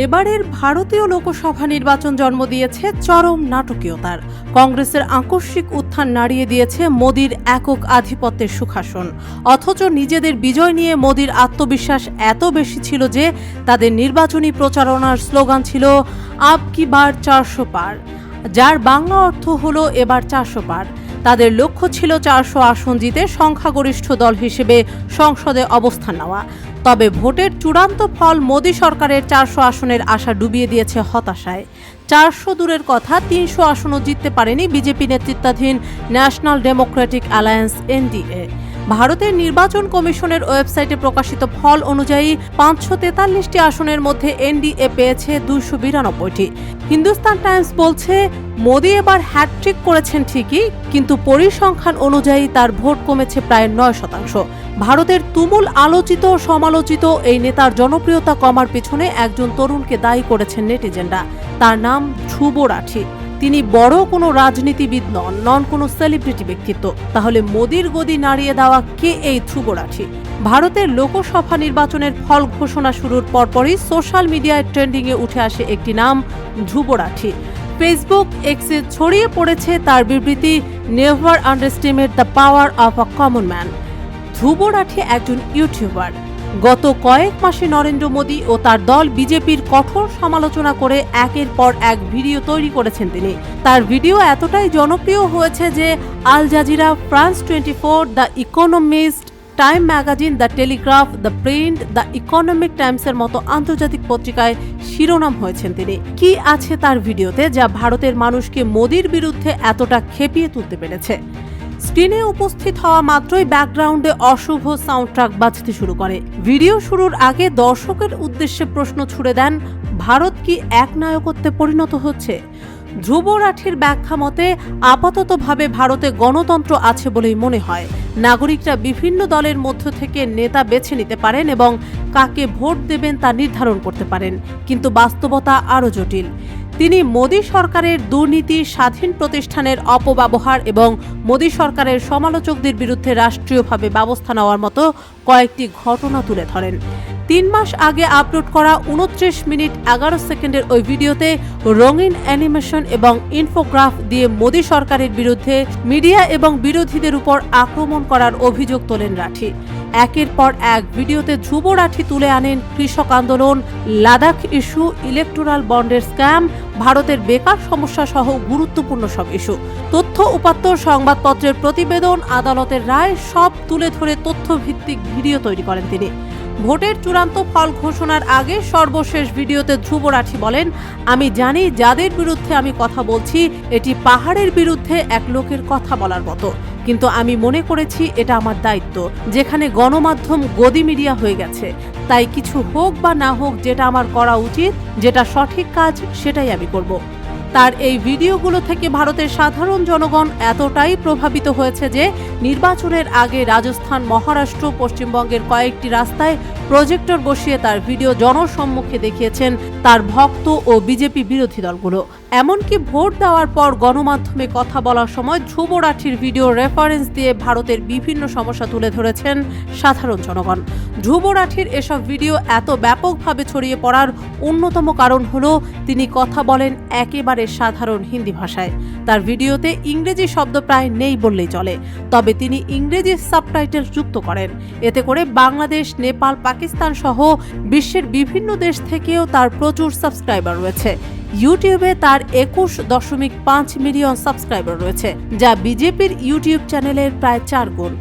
এবারের ভারতীয় লোকসভা নির্বাচন জন্ম দিয়েছে চরম নাটকীয়তার। কংগ্রেসের আকস্মিক উত্থান নাড়িয়ে দিয়েছে মোদির একক আধিপত্যের সুখাসন। অথচ নিজেদের বিজয় নিয়ে মোদির আত্মবিশ্বাস এত বেশি ছিল যে তাদের নির্বাচনী প্রচারণার স্লোগান ছিল আব কি বার 400 পার, যার বাংলা অর্থ হলো এবার 400 পার। তাদের লক্ষ্য ছিল 400 আসন জিতে সংখ্যাগরিষ্ঠ দল হিসেবে সংসদে অবস্থান নেওয়া। তবে ভোটের চূড়ান্ত ফল মোদি সরকারের 400 আসনের আশা ডুবিয়ে দিয়েছে হতাশায়। 400 দূরের কথা, 300 আসনও জিততে পারেনি বিজেপি নেতৃত্বাধীন ন্যাশনাল ডেমোক্রেটিক অ্যালায়েন্স এনডিএ। ভারতের নির্বাচন কমিশনের ওয়েবসাইটে প্রকাশিত ফল অনুযায়ী 543টি আসনের মধ্যে এনডিএ পেয়েছে 292টি। হিন্দুস্তান টাইমস বলছে, মোদি এবার হ্যাটট্রিক করেছেন ঠিকই, কিন্তু পরিসংখ্যান অনুযায়ী তার ভোট কমেছে প্রায় 9%। ভারতের তুমুল আলোচিত সমালোচিত এই নেতার জনপ্রিয়তা কমার পিছনে একজন তরুণকে দায়ী করেছেন নেটিজেনরা। তার নাম ধ্রুব রাঠি। তিনি বড় কোনো রাজনীতিবিদ নন কোনো সেলিব্রিটি ব্যক্তিত্ব। তাহলে মোদির গদি নাড়িয়ে দেওয়া কে এই ধ্রুব রাঠি? ভারতের লোকসভা নির্বাচনের ফল ঘোষণা শুরুর পরপরই সোশ্যাল মিডিয়ায় ট্রেন্ডিংয়ে উঠে আসে একটি নাম, ধ্রুব রাঠি। ফেসবুক এক্সে ছড়িয়ে পড়েছে তার বিবৃতি, never underestimate the power of a common man. Dhruv Rathee একজন ইউটিউবার। গত কয়েক মাসে নরেন্দ্র মোদী ও তার দল বিজেপির কঠোর সমালোচনা করে একের পর এক ভিডিও তৈরি করেছেন তিনি। তার ভিডিও এতটাই জনপ্রিয় হয়েছে যে Al Jazeera, France 24, the Economist, Time magazine, the Telegraph, the Print, the Economic টাইমসের মতো আন্তর্জাতিক পত্রিকায় শিরোনাম হয়েছেন তিনি। কি আছে তার ভিডিওতে যা ভারতের মানুষকে মোদির বিরুদ্ধে এতটা খেপিয়ে তুলতে পেরেছে? স্ক্রিনে উপস্থিত হওয়া মাত্রই ব্যাকগ্রাউন্ডে অশুভ সাউন্ড ট্র্যাক বাজতে শুরু করে। ভিডিও শুরুর আগে দর্শকের উদ্দেশ্যে প্রশ্ন ছুড়ে দেন, ভারত কি একনায়কত্বে পরিণত হচ্ছে? ধ্রুব রাঠির ব্যাখ্যা মতে, আপাততভাবে ভারতে গণতন্ত্র আছে বলেই মনে হয়। নাগরিকরা বিভিন্ন দলের মধ্য থেকে নেতা বেছে নিতে পারেন এবং কাকে ভোট দেবেন তা নির্ধারণ করতে পারেন, কিন্তু বাস্তবতা আরও জটিল। তিনি মোদী সরকারের দুর্নীতি, স্বাধীন প্রতিষ্ঠানের অপব্যবহার এবং মোদী সরকারের সমালোচকদের বিরুদ্ধে রাষ্ট্রীয়ভাবে ব্যবস্থা নেওয়ার মতো কয়েকটি ঘটনা তুলে ধরেন। 3 মাস আগে আপলোড করা 29 মিনিট 11 সেকেন্ডের ওই ভিডিওতে রঙিন অ্যানিমেশন এবং ইনফোগ্রাফ দিয়ে মোদী সরকারের বিরুদ্ধে মিডিয়া এবং বিরোধীদের উপর আক্রমণ করার অভিযোগ তোলেন রাঠি। একের পর এক ভিডিওতে ধ্রুব রাঠি তুলে আনেন কৃষক আন্দোলন, লাদাখ ইস্যু, ইলেকটোরাল বন্ডের স্ক্যাম, ভারতের বেকার সমস্যা সহ গুরুত্বপূর্ণ সব ইস্যু। তথ্য উপাত্ত, সংবাদপত্রের প্রতিবেদন, আদালতের রায় সব তুলে ধরে তথ্যভিত্তিক ভিডিও তৈরি করেন তিনি। ভোটের চূড়ান্ত ফল ঘোষণার আগে সর্বশেষ ভিডিওতে ধ্রুব রাঠি বলেন, আমি জানি যাদের বিরুদ্ধে আমি কথা বলছি এটি পাহাড়ের বিরুদ্ধে এক লোকের কথা বলার মতো, কিন্তু আমি মনে করেছি এটা আমার দায়িত্ব। যেখানে গণমাধ্যম গদি মিডিয়া হয়ে গেছে, তাই কিছু হোক বা না হোক যেটা আমার করা উচিত, যেটা সঠিক কাজ, সেটাই আমি করব। তার এই ভিডিওগুলো থেকে ভারতের সাধারণ জনগণ এতটাই প্রভাবিত হয়েছে যে নির্বাচনের আগে রাজস্থান, মহারাষ্ট্র, পশ্চিমবঙ্গের কয়েকটি রাস্তায় প্রজেক্টর বসিয়ে তার ভিডিও জনসম্মুখে দেখিয়েছেন তার ভক্ত ও বিজেপি বিরোধী দলগুলো। এমনকি ভোট দেওয়ার পর গণমাধ্যমে কথা বলার সময় ধ্রুব রাঠির ভিডিও রেফারেন্স দিয়ে ভারতের বিভিন্ন সমস্যা তুলে ধরেছেন সাধারণ জনগণ। ধ্রুব রাঠির এসব ভিডিও এত ব্যাপকভাবে ছড়িয়ে পড়ার অন্যতম কারণ হলো তিনি কথা বলেন একেবারে সাধারণ হিন্দি ভাষায়। তার ভিডিওতে ইংরেজি শব্দ প্রায় নেই বললেই চলে, তবে তিনি ইংরেজি সাবটাইটেল যুক্ত করেন। এতে করে বাংলাদেশ, নেপাল, পাকিস্তান সহ বিশ্বের বিভিন্ন দেশ থেকেও তার প্রচুর সাবস্ক্রাইবার রয়েছে। ইউটিউবে তার 21.5 মিলিয়ন সাবস্ক্রাইবার রয়েছে, যা বিজেপির ইউটিউব চ্যানেলের প্রায় 4 গুণ।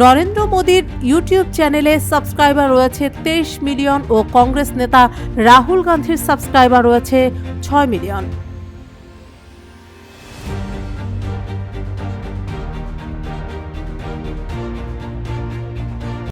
নরেন্দ্র মোদীর ইউটিউব চ্যানেলে সাবস্ক্রাইবার রয়েছে 23 মিলিয়ন ও কংগ্রেস নেতা রাহুল গান্ধীর সাবস্ক্রাইবার রয়েছে 6 মিলিয়ন।